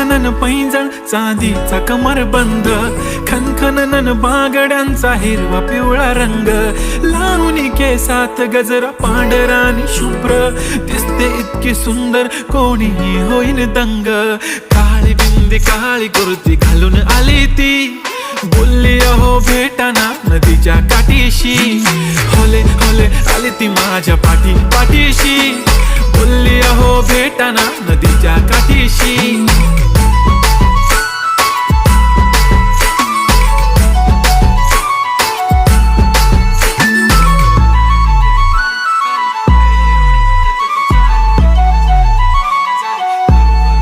खनखनन पैंजण चांदीचा कमरबंद, खनखनन बागड्यांचा हिरवा पिवळा रंग, लावणी केसात गजरा पांढरा आणि शुभ्र, दिसते इतकी सुंदर कोणीही होईन दंग. काळी बिंदी काळी कुर्ती घालून आली ती, बोलली अहो भेटाना नदीच्या काठीशी. होले होले आली ती माझ्या पाठीशी, बोलली अहो भेटाना नदीच्या काठीशी.